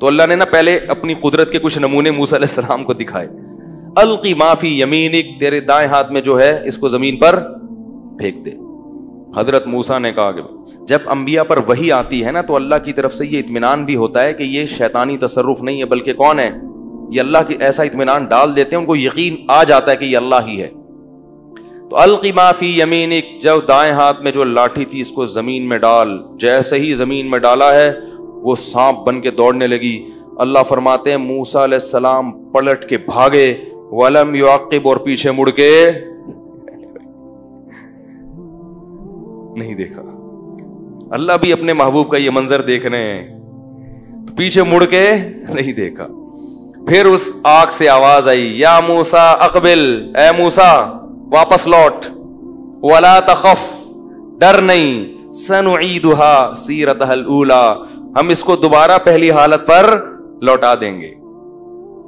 تو اللہ نے نا پہلے اپنی قدرت کے کچھ نمونے موسیٰ علیہ السلام کو دکھائے. القی ما فی یمینک, تیرے دائیں ہاتھ میں جو ہے اس کو زمین پر پھینک دے. حضرت موسیٰ نے کہا کہ جب انبیاء پر وحی آتی ہے نا تو اللہ کی طرف سے یہ اطمینان بھی ہوتا ہے کہ یہ شیطانی تصرف نہیں ہے بلکہ کون ہے, یہ اللہ کی ایسا اطمینان ڈال دیتے ہیں, ان کو یقین آ جاتا ہے کہ یہ اللہ ہی ہے. تو القی ما فی یمینک, جب دائیں ہاتھ میں جو لاٹھی تھی اس کو زمین میں ڈال. جیسے ہی زمین میں ڈالا ہے وہ سانپ بن کے دوڑنے لگی. اللہ فرماتے ہیں موسیٰ علیہ السلام پلٹ کے بھاگے, ولم یعقب, اور پیچھے مڑ کے نہیں دیکھا. اللہ بھی اپنے محبوب کا یہ منظر دیکھ رہے ہیں تو پیچھے مڑ کے نہیں دیکھا. پھر اس آگ سے آواز آئی, یا موسیٰ اقبل, اے موسیٰ واپس لوٹ, ولا تخف, ڈر نہیں, سنعیدها سیرتها الاولی, ہم اس کو دوبارہ پہلی حالت پر لوٹا دیں گے.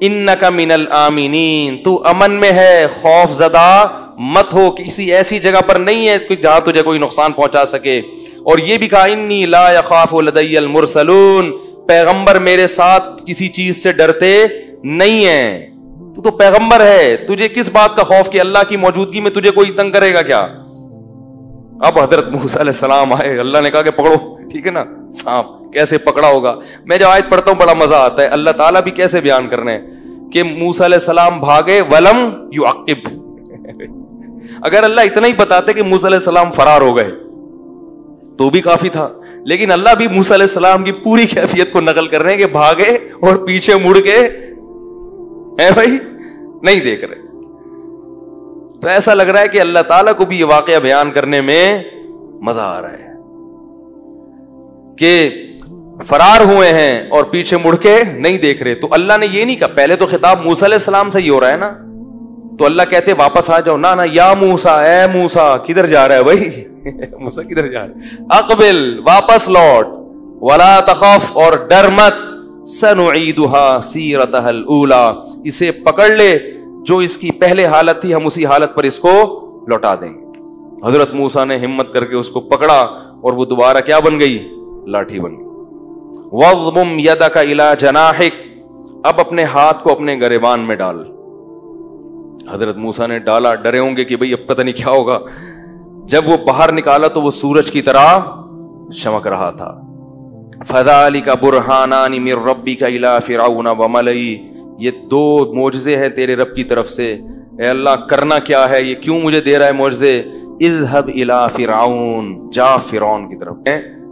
انک من الآمنین, تو امن میں ہے, خوف زدہ مت ہو, کسی ایسی جگہ پر نہیں ہے جہاں تجھے کوئی نقصان پہنچا سکے. اور یہ بھی کہا انی لا یخاف لدی المرسلون, پیغمبر میرے ساتھ کسی چیز سے ڈرتے نہیں ہیں. تو پیغمبر ہے, تجھے کس بات کا خوف کہ اللہ کی موجودگی میں تجھے کوئی تنگ کرے گا کیا. اب حضرت موسیٰ علیہ السلام آئے, اللہ نے کہا کہ پکڑو, ٹھیک ہے نا, سانپ کیسے پکڑا ہوگا. میں جب آیت پڑھتا ہوں بڑا مزہ آتا ہے, اللہ تعالیٰ بھی کیسے بیان کر رہے ہیں کہ موسیٰ علیہ السلام بھاگے ولم یعقب. اگر اللہ اتنا ہی بتاتے کہ موسیٰ علیہ السلام فرار ہو گئے تو بھی کافی تھا, لیکن اللہ بھی موسیٰ علیہ السلام کی پوری کیفیت کو نقل کر رہے ہیں کہ بھاگے اور پیچھے مڑ کے ہے بھائی نہیں دیکھ رہے. تو ایسا لگ رہا ہے کہ اللہ تعالیٰ کو بھی یہ واقعہ بیان کرنے میں مزہ آ رہا ہے کہ فرار ہوئے ہیں اور پیچھے مڑ کے نہیں دیکھ رہے. تو اللہ نے یہ نہیں کہا, پہلے تو خطاب موسیٰ علیہ السلام سے ہی ہو رہا ہے نا, تو اللہ کہتے واپس آ جاؤ, نہ یا موسیٰ, اے موسیٰ, کدھر جا رہا ہے بھائی موسیٰ کدھر جا رہا ہے, اقبل, واپس لوٹ, ولا تخف, اور ڈر مت, سنعیدها سیرتها الاولی, اسے پکڑ لے جو اس کی پہلے حالت تھی, ہم اسی حالت پر اس کو لوٹا دیں گے. حضرت موسیٰ نے ہمت کر کے اس کو پکڑا اور وہ دوبارہ کیا بن گئی, لاٹھی بن گئی. وَاضْمُمْ يَدَكَ إِلَى جَنَاحِكَ, اب اپنے ہاتھ کو اپنے گریبان میں ڈال. حضرت موسیٰ نے ڈالا, ڈرے ہوں گے کہ بھئی اب پتہ نہیں کیا ہوگا. جب وہ باہر نکالا تو وہ سورج کی طرح چمک رہا تھا. فَذَلِكَ بُرْهَانَانِ مِن رَبِّكَ إِلَى فِرْعَوْنَ وَمَلَئِهِ, یہ دو معجزے ہیں تیرے رب کی طرف سے. اے اللہ کرنا کیا ہے, یہ کیوں مجھے دے رہا ہے معجزے. اذهب إلى فرعون, جا فرعون کی طرف.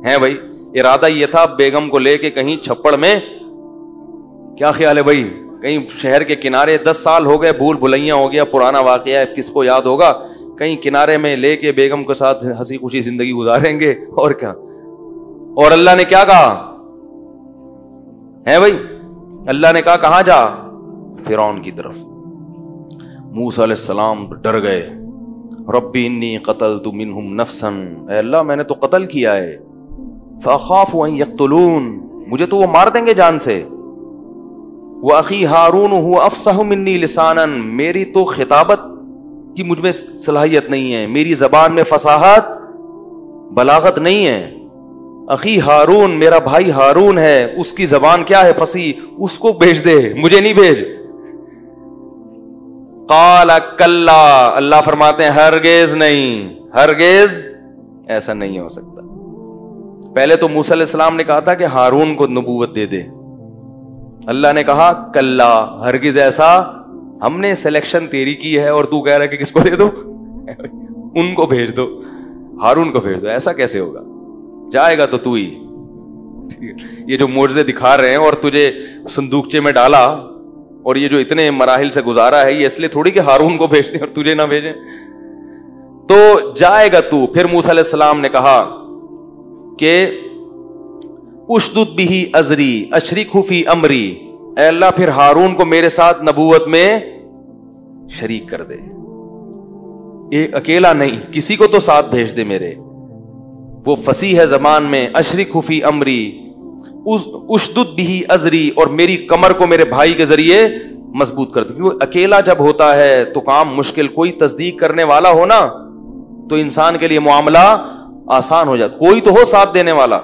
ہیں بھائی, ارادہ یہ تھا بیگم کو لے کے کہیں چھپڑ میں, کیا خیال ہے بھائی, کہیں شہر کے کنارے, 10 سال ہو گئے, بھول بھلیاں ہو گیا, پرانا واقعہ ہے, کس کو یاد ہوگا, کہیں کنارے میں لے کے بیگم کے ساتھ ہنسی خوشی زندگی گزاریں گے اور کیا. اور اللہ نے کیا کہا ہے بھائی, اللہ نے کہا کہاں جا, فرعون کی طرف. موسیٰ علیہ السلام ڈر گئے. ربی انی قتلت منہم نفسا, اے اللہ میں نے تو قتل کیا ہے. فاخاف ان یقتلون, مجھے تو وہ مار دیں گے جان سے. واخی ہارون هو افصح منی لسانا, میری تو خطابت کی مجھ میں صلاحیت نہیں ہے, میری زبان میں فصاحت بلاغت نہیں ہے. اخی ہارون, میرا بھائی ہارون ہے, اس کی زبان کیا ہے, فصیح, اس کو بھیج دے, مجھے نہیں بھیج. قال کلا, اللہ فرماتے ہیں ہرگز نہیں, ہرگز ایسا نہیں ہو سکتا. پہلے تو موسیٰ علیہ السلام نے کہا تھا کہ ہارون کو نبوت دے دے, اللہ نے کہا کلا, ہرگز ایسا, ہم نے سلیکشن تیری کی ہے اور تو کہہ رہا ہے کہ کس کو دے دو, ان کو بھیج دو, ہارون کو بھیج دو. ایسا کیسے ہوگا, جائے گا تو ہی. یہ جو معجزے دکھا رہے ہیں اور تجھے صندوقچے میں ڈالا اور یہ جو اتنے مراحل سے گزارا ہے, یہ اس لیے تھوڑی کہ ہارون کو بھیج دیں اور تجھے نہ بھیجیں, تو جائے گا تو. پھر موسیٰ علیہ السلام نے کہا کہ اشدد بہ ازری اشرکہ فی امری, اے اللہ پھر ہارون کو میرے ساتھ نبوت میں شریک کر دے, ایک اکیلا نہیں, کسی کو تو ساتھ بھیج دے میرے. وہ فصیح ہے زبان میں, اشرکہ فی امری, اشدد بہ ازری, اور میری کمر کو میرے بھائی کے ذریعے مضبوط کر دے. کیونکہ اکیلا جب ہوتا ہے تو کام مشکل, کوئی تصدیق کرنے والا ہو نا تو انسان کے لیے معاملہ آسان ہو جاتا, کوئی تو ہو ساتھ دینے والا.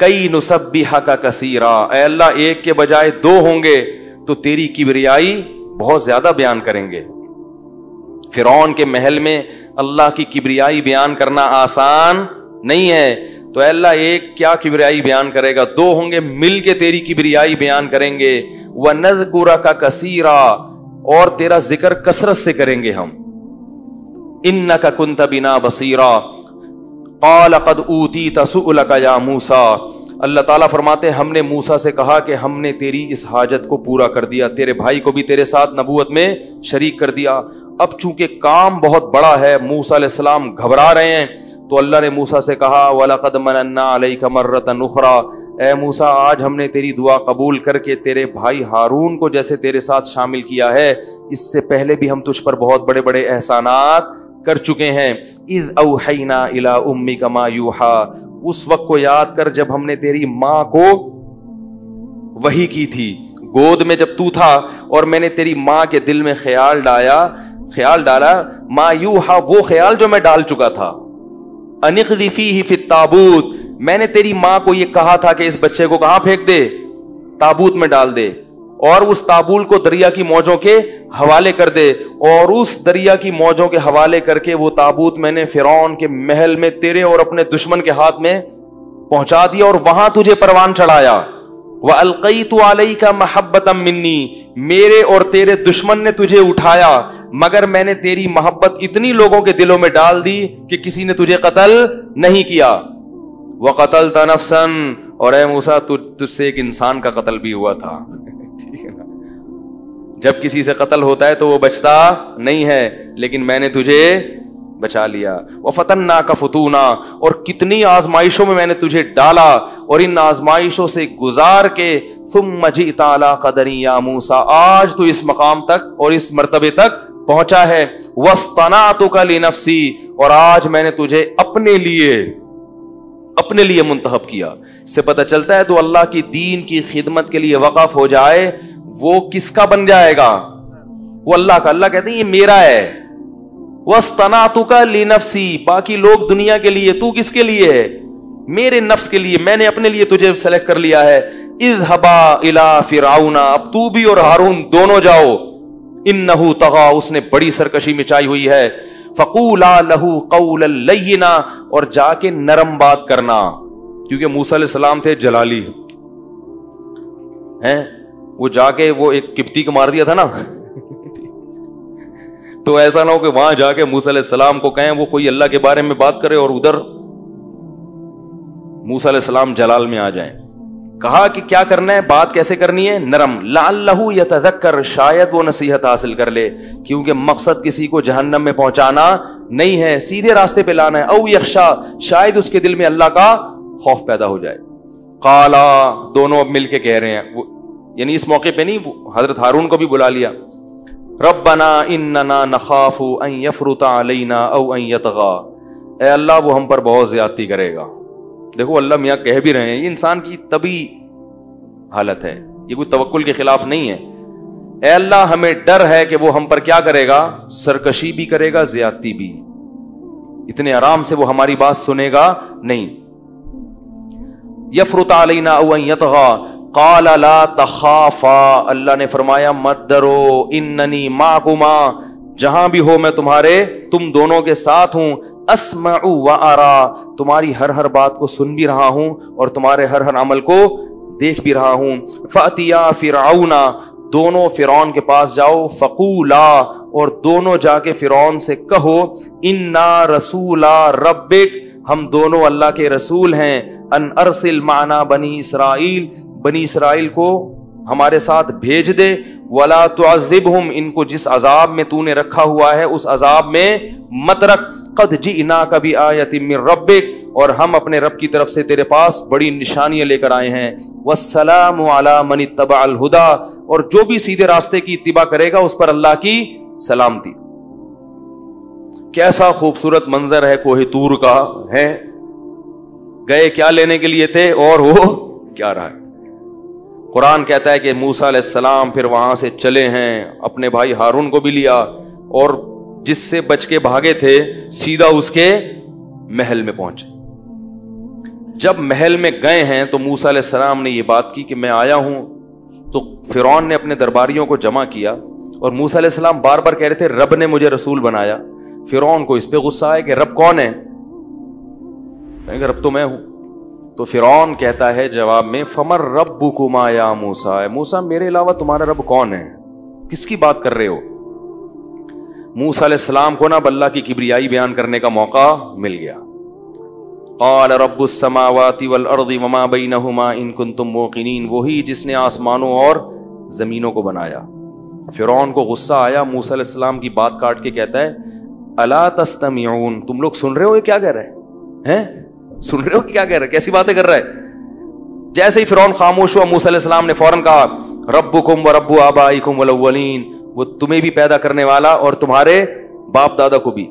کئی نسبحک کثیرا، اے اللہ ایک کے بجائے دو ہوں گے تو تیری کبریائی بہت زیادہ بیان کریں گے۔ فرعون کے محل میں اللہ کی کبریائی بیان کرنا آسان نہیں ہے، تو اے اللہ ایک کیا کبریائی بیان کرے گا، دو ہوں گے مل کے تیری کبریائی بیان کریں گے۔ وَنَذْكُرَكَ كَثِيرًا، اور تیرا ذکر کثرت سے کریں گے ہم۔ إِنَّكَ كُنْتَ بِنَا بَصِيرًا قَالَ قَدْ أُوتِيتَ سُؤْلَكَ يَا مُوسَىٰ، اللہ تعالیٰ فرماتے ہیں ہم نے موسیٰ سے کہا کہ ہم نے تیری اس حاجت کو پورا کر دیا، تیرے بھائی کو بھی تیرے ساتھ نبوت میں شریک کر دیا۔ اب چونکہ کام بہت بڑا ہے، موسیٰ علیہ السلام گھبرا رہے ہیں، تو اللہ نے موسیٰ سے کہا وَلَقَدْ مَنَنَّا عَلَيْكَ مَرَّةً أُخْرَىٰ، اے موسیٰ آج ہم نے تیری دعا قبول کر کے تیرے بھائی ہارون کو جیسے تیرے ساتھ شامل کیا ہے، اس سے پہلے بھی ہم تجھ پر بہت بڑے بڑے احسانات کر چکے ہیں۔ اِذْ أَوْحَيْنَا إِلَىٰ أُمِّكَ مَا يُوحَىٰ، اس وقت کو یاد کر جب ہم نے تیری ماں کو وحی کی تھی، گود میں جب تو تھا اور میں نے تیری ماں کے دل میں خیال ڈالا ما یوحا، وہ خیال جو میں ڈال چکا تھا، ان اقذ فیہ فی التابوت، میں نے تیری ماں کو یہ کہا تھا کہ اس بچے کو کہاں پھینک دے، تابوت میں ڈال دے، اور اس تابوت کو دریا کی موجوں کے حوالے کر دے، اور اس دریا کی موجوں کے حوالے کر کے وہ تابوت میں نے فرعون کے محل میں تیرے اور اپنے دشمن کے ہاتھ میں پہنچا دیا اور وہاں تجھے پروان چڑھایا۔ وَأَلْقَيْتُ عَلَيْكَ مَحَبَّةً مِّنِّي، میرے اور تیرے دشمن نے تجھے اٹھایا، مگر میں نے تیری محبت اتنی لوگوں کے دلوں میں ڈال دی کہ کسی نے تجھے قتل نہیں کیا۔ وَقَتَلْتَ نَفْسًا، اور اے موسیٰ تجھ سے ایک انسان کا قتل بھی ہوا تھا۔ ٹھیک ہے نا، جب کسی سے قتل ہوتا ہے تو وہ بچتا نہیں ہے، لیکن میں نے تجھے بچا لیا۔ وَفَتَنَّاكَ فُتُونًا، اور کتنی آزمائشوں میں نے تجھے ڈالا، اور ان آزمائشوں سے گزار کے ثُمَّ جِئْتَ عَلَىٰ قَدَرٍ يَا مُوسَىٰ، آج تو اس مقام تک اور اس مرتبے تک پہنچا ہے۔ وَاصْطَنَعْتُكَ لِنَفْسِي، اور آج میں نے تجھے اپنے لیے منتخب کیا۔ اس سے پتہ چلتا ہے تو اللہ کی دین کی خدمت کے لیے وقف ہو جائے، وہ کس کا بن جائے گا؟ وہ اللہ کا۔ اللہ کہتے ہیں یہ میرا ہے۔ وَاصْطَنَعْتُكَ لِنَفْسِي، باقی لوگ دنیا کے لیے، تو کس کے لیے ہے؟ میرے نفس کے لیے، میں نے اپنے لیے تجھے سلیکٹ کر لیا ہے۔ اذهبا الى فرعون، اب تو بھی اور ہارون دونوں جاؤ، انه طغى، اس نے بڑی سرکشی مچائی ہوئی ہے۔ فقولا له قولا لینا، اور جا کے نرم بات کرنا، کیونکہ موسیٰ علیہ السلام تھے جلالی ہیں، وہ جا کے وہ ایک قبطی کو مار دیا تھا نا، تو ایسا نہ ہو کہ وہاں جا کے موسیٰ علیہ السلام کو کہیں وہ کوئی اللہ کے بارے میں بات کرے اور ادھر موسیٰ علیہ السلام جلال میں آ جائیں۔ کہا کہ کیا کرنا ہے، بات کیسے کرنی ہے، نرم، لعلہ یتذکر، شاید وہ نصیحت حاصل کر لے، کیونکہ مقصد کسی کو جہنم میں پہنچانا نہیں ہے، سیدھے راستے پہ لانا ہے۔ او یخشا، شاید اس کے دل میں اللہ کا خوف پیدا ہو جائے۔ قالا، دونوں اب مل کے کہہ رہے ہیں، یعنی اس موقع پہ نہیں، حضرت ہارون کو بھی بلا لیا، ربنا اننا نخاف ان یفرط علینا او ان یطغى، اے اللہ وہ ہم پر بہت زیادتی کرے گا۔ دیکھو اللہ میاں کہہ بھی رہے ہیں، یہ انسان کی طبی حالت ہے، یہ کوئی توکل کے خلاف نہیں ہے۔ اے اللہ ہمیں ڈر ہے کہ وہ ہم پر کیا کرے گا، سرکشی بھی کرے گا، زیادتی بھی، اتنے آرام سے وہ ہماری بات سنے گا نہیں۔ یفرط علینا او ان یطغى قال لا تخافا، اللہ نے فرمایا مت ڈرو، اننی معکما، جہاں بھی ہو میں تم دونوں کے ساتھ ہوں، اسمع و ارا، تمہاری ہر بات کو سن بھی رہا ہوں اور تمہارے ہر عمل کو دیکھ بھی رہا ہوں۔ فاتیا فرعون، دونوں فرعون کے پاس جاؤ، فقولا، اور دونوں جا کے فرعون سے کہو، انا رسولا ربک، ہم دونوں اللہ کے رسول ہیں، ان ارسل معنا بنی اسرائیل، بنی اسرائیل کو ہمارے ساتھ بھیج دے، ولا تعذبہم، ان کو جس عذاب میں تو نے رکھا ہوا ہے اس عذاب میں مت رکھ، قد جئناک بآیۃ من ربک، اور ہم اپنے رب کی طرف سے تیرے پاس بڑی نشانیاں لے کر آئے ہیں، والسلام علی من اتبع الہدی، اور جو بھی سیدھے راستے کی اتباع کرے گا اس پر اللہ کی سلامتی۔ کیسا خوبصورت منظر ہے کوہ طور کا، ہے گئے کیا لینے کے لیے تھے اور وہ کیا رہا ہے۔ قرآن کہتا ہے کہ موسیٰ علیہ السلام پھر وہاں سے چلے ہیں، اپنے بھائی ہارون کو بھی لیا، اور جس سے بچ کے بھاگے تھے سیدھا اس کے محل میں پہنچے۔ جب محل میں گئے ہیں تو موسیٰ علیہ السلام نے یہ بات کی کہ میں آیا ہوں، تو فرعون نے اپنے درباریوں کو جمع کیا اور موسیٰ علیہ السلام بار بار کہہ رہے تھے رب نے مجھے رسول بنایا. فرعون کو اس پہ غصہ آیا کہ رب کون ہے؟ رب تو میں ہوں. تو فرعون کہتا ہے جواب میں فمر ربکما یا موسیٰ، موسیٰ میرے علاوہ تمہارا رب کون ہے؟ کس کی بات کر رہے ہو؟ موسیٰ علیہ السلام کو نا اللہ کی کبریائی بیان کرنے کا موقع مل گیا. قال رب السماوات والارض وما بینہما ان کنتم موقنین، وہی جس نے آسمانوں اور زمینوں کو بنایا. فرعون کو غصہ آیا، موسیٰ علیہ السلام کی بات کاٹ کے کہتا ہے الا تستمعون، تم لوگ سن رہے ہو یہ کیا کہہ رہا ہے؟ سن رہے ہو کیا کہہ رہا ہے؟ کیسی باتیں کر رہا ہے؟ جیسے ہی فرعون خاموش ہوا، موسیٰ علیہ السلام نے فوراً کہا ربکم ورب آبائکم الاولین، وہ تمہیں بھی پیدا کرنے والا اور تمہارے باپ دادا کو بھی.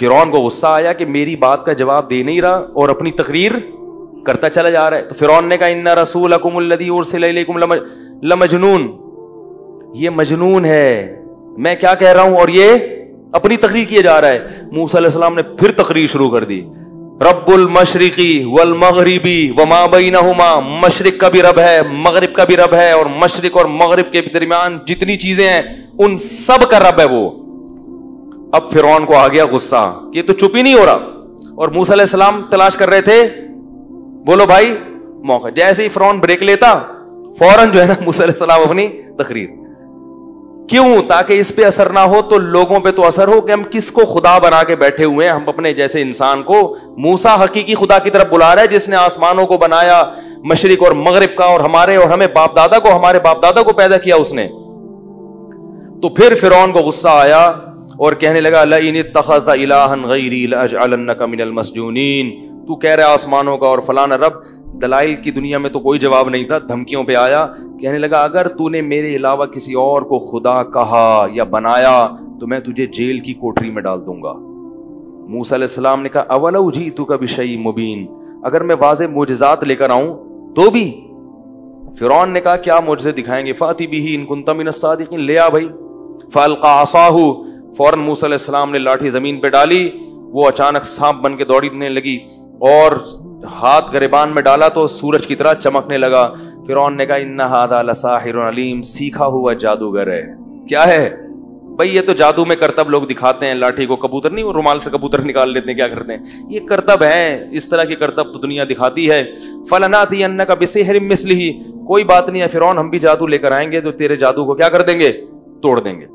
فرعون کو غصہ آیا کہ میری بات کا جواب دے نہیں رہا اور اپنی تقریر کرتا چلا جا رہا ہے. تو فرعون نے کہا ان رسولکم الذی ارسل الیکم لمجنون، یہ مجنون ہے، میں کیا کہہ رہا ہوں اور یہ اپنی تقریر کیے جا رہا ہے. موسیٰ علیہ السلام نے پھر تقریر شروع کر دی. رب المشرقی والمغربی وما بینہما، مشرق کا بھی رب ہے، مغرب کا بھی رب ہے، اور مشرق اور مغرب کے درمیان جتنی چیزیں ہیں ان سب کا رب ہے وہ. اب فرعون کو آ گیا غصہ کہ یہ تو چپ ہی نہیں ہو رہا، اور موسیٰ علیہ السلام تلاش کر رہے تھے بولو بھائی موقع. جیسے ہی فرعون بریک لیتا فوراً جو ہے نا موسیٰ علیہ السلام اپنی تقریر. کیوں؟ تاکہ اس پہ اثر نہ ہو تو لوگوں پہ تو اثر ہو کہ ہم کس کو خدا بنا کے بیٹھے ہوئے ہیں. ہم اپنے جیسے انسان کو، موسیٰ حقیقی خدا کی طرف بلا رہا ہے جس نے آسمانوں کو بنایا مشرق اور مغرب کا، اور ہمیں باپ دادا کو، ہمارے باپ دادا کو پیدا کیا اس نے. تو پھر فرعون کو غصہ آیا اور کہنے لگا لئن اتخذت الہا غیری لاجعلنک من المسجونین، تو کہہ رہا آسمانوں کا اور فلانا رب. دلائل کی دنیا میں تو کوئی جواب نہیں تھا، دھمکیوں پہ آیا. کہنے لگا اگر تو نے میرے علاوہ کسی اور کو خدا کہا یا بنایا تو میں تجھے جیل کی کوٹری میں ڈال دوں گا. موسیٰ علیہ السلام نے کہا اولو جئتک بشیء مبین، اگر میں واضح معجزات لے کر آؤں تو بھی. فرعون نے کہا کیا معجزے دکھائیں گے؟ فاتی بہ ان کنت من الصادقین، لے آ بھائی. فالقى عصاہ، فوراً موسیٰ علیہ السلام نے لاٹھی زمین پہ ڈالی، وہ اچانک سانپ بن کے دوڑنے لگی، اور ہاتھ گریبان میں ڈالا تو سورج کی طرح چمکنے لگا. فرعون نے کہا ان ھذا لساحر علیم، سیکھا ہوا جادوگر ہے. کیا ہے بھائی؟ یہ تو جادو میں کرتب لوگ دکھاتے ہیں، لاٹھی کو کبوتر نہیں، وہ رومال سے کبوتر نکال لیتے ہیں، کیا کرتے ہیں، یہ کرتب ہے. اس طرح کے کرتب تو دنیا دکھاتی ہے. فلناتینک بسحر مثلہ، کوئی بات نہیں ہے فرعون، ہم بھی جادو لے کر آئیں گے تو تیرے جادو کو کیا کر دیں گے؟ توڑ دیں گے.